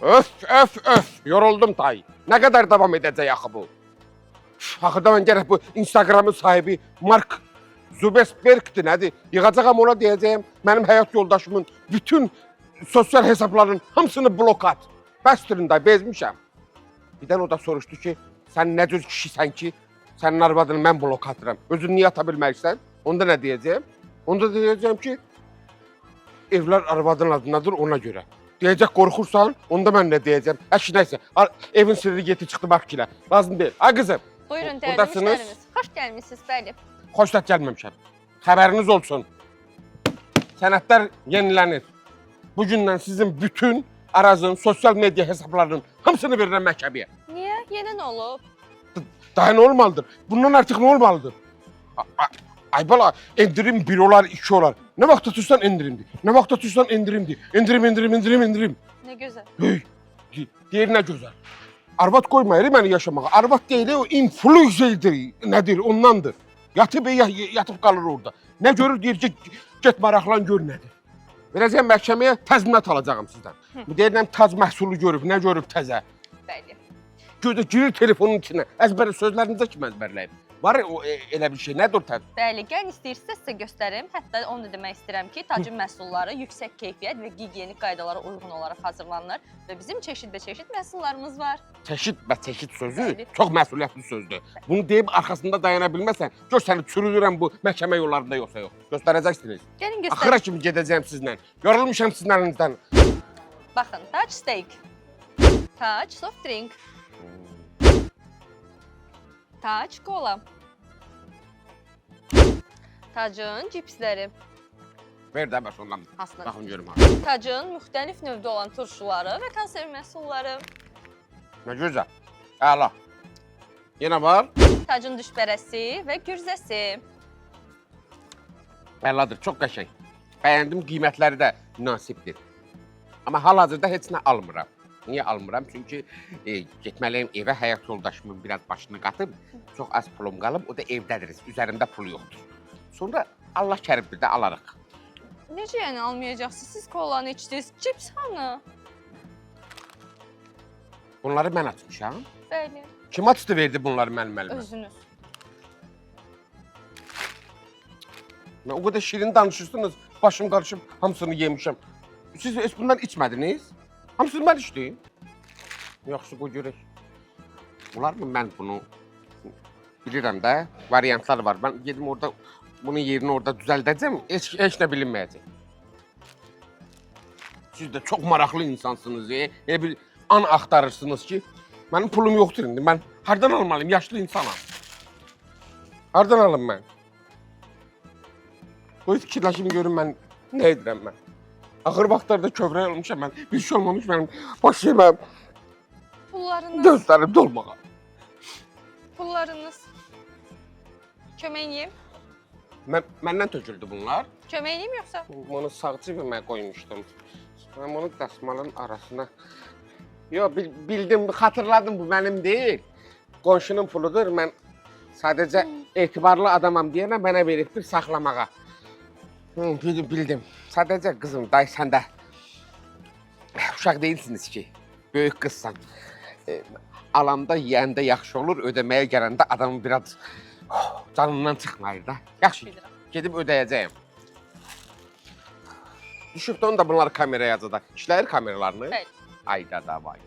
Öf. Yoruldum tay. Ne kadar devam edecek axı bu? Axırda mən gərək bu Instagramın sahibi Mark Zuckerberg'dir, nədir? Yığacağam ona deyəcəyim, mənim həyat yoldaşımın bütün sosial hesablarının hamısını blok at. Bəstirin day, bezmişəm. Birdən o da soruşdu ki, sən nə cür kişisən ki, sənin arvadını mən blok atıram. Özün niyə ata bilməksən? Onda nə deyəcəyim? Onda deyəcəyim ki, evlər arvadın adındadır ona görə. Deyəcək qorxursan, onda mən nə deyəcəm? Nəysə, evin sirri geti çıxdı bax kilə. Lazım deyil. Ay qızım. Buyurun dəyərli müştərimiz. Xoş gəlmişsiniz, bəli. Xoşdaq gəlməmişəm. Xəbəriniz olsun. Sənədlər yenilənir. Bugündən sizin bütün Arazın sosial media hesablarının hamısını verirəm məhkəməyə. Niyə? Yenə nə olub? Daha nə olmalıdır? Bundan artıq nə olmalıdır? Ay bala, endirim 1 olar, 2 olar. Nə vaxt tutursan endirimdir. Nə vaxt tutursan endirimdir. Endirim. Nə gözəl. Hey, deyir nə gözəl. Arvad qoymayır məni yaşamağa. Arvad deyil, o influencerdir. Nədir, ondandır. Yatıb qalır orada. Nə görür, deyir ki, get maraqlan gör nədir. Verəcəyəm məhkəməyə təzminat alacağım sizdən. Bu deyirəm, taz məhsulu görüb, nə görüb təzə. Bəli. Girir telefonun içinə. Əzbəri sözlərinizə kim əzbərləyib? Var elə bir şey, nədir təz? Bəli, gəlin istəyirsinizsə sizə göstərim. Hətta onu da demək istəyirəm ki, tacın məhsulları yüksək keyfiyyət və gigiyenik qaydalara uyğun olaraq hazırlanır və bizim çeşidbəçeşid məhsullarımız var. Çeşid sözü çox məsuliyyətli sözdür. Bunu deyib arxasında dayana bilməsən, gör səni çürüdürəm bu məhkəmə yollarında yoxsa yox. Göstərəcəksiniz. Gəlin göstərim. Axıra kimi gedəcəyim sizlə. Yorulmuşam sizin əlinizdən. Baxın, tac steak, tac soft drink, tac kola, tacın cipsləri, Ver də bəs ondan. Aslında. Baxın görüm. tacın müxtəlif növdə olan turşuları və konserv məhsulları, Nə gözəl. Əla. Yenə var. tacın düşbərəsi və gürzəsi. Əladır, çox qəşəng. Bəyəndim, qiymətləri də münasibdir. Amma hal-hazırda heç nə almıram. Niyə almıram? Çünki getməliyim evə, həyat yoldaşımın biraz başını qatıb, çox az pulum qalıb, o da evdədir, üzərimdə pul yoxdur. Sonra Allah kərim bir də alarıq. Necə yəni almayacaqsınız? Siz kolanı içdiniz, cips hanı? Bunları mən açmışam. Bəli, Kim açdı verdi bunları mənim əlimə? özünüz. Mən o qədər şirin danışırsınız, başım qarışıb, hamısını yemişəm. Siz heç bundan içmədiniz? Hamısını mən içdim. Yaxşı, qoy görək. Olarmı mən bunu bilirəm də, variantlar var. Mən gedim orada, bunun yerini orada düzəldəcəm, heç nə bilinməyəcək. Siz də çox maraqlı insansınız, elə bir an axtarırsınız ki, mənim pulum yoxdur indi, mən hardan almalıyım, yaşlı insanam. Hardan alım mən? Qoy fikirləşim görüm mən nə edirəm mən. Axır vaxtlarda kövrək olmuşam mən, bir şey olmamış mənim baş yeməm, Pullarınız, gözlərim dolmağa. pullarınız. Köməyim. Məndən töküldü bunlar. Köməyim yoxsa? Bunu sağ cibimə qoymuşdum. Mən bunu dəsmalın arasına... Yox, bildim, xatırladım, bu mənim deyil. Qonşunun puludur, mən sadəcə etibarlı adamam deyənə mənə veribdir saxlamağa. Bildim. Sadəcə qızım, day sən də uşaq deyilsiniz ki, böyük qızsan. Alanda, yeyəndə yaxşı olur, ödəməyə gələndə adamın biraz canından çıxmayır da. Yaxşı, gedib ödəyəcəyim. Düşüb də onu da bunları kameraya yazada. İşləyir kameralarını? Bəli. Ayda da vay.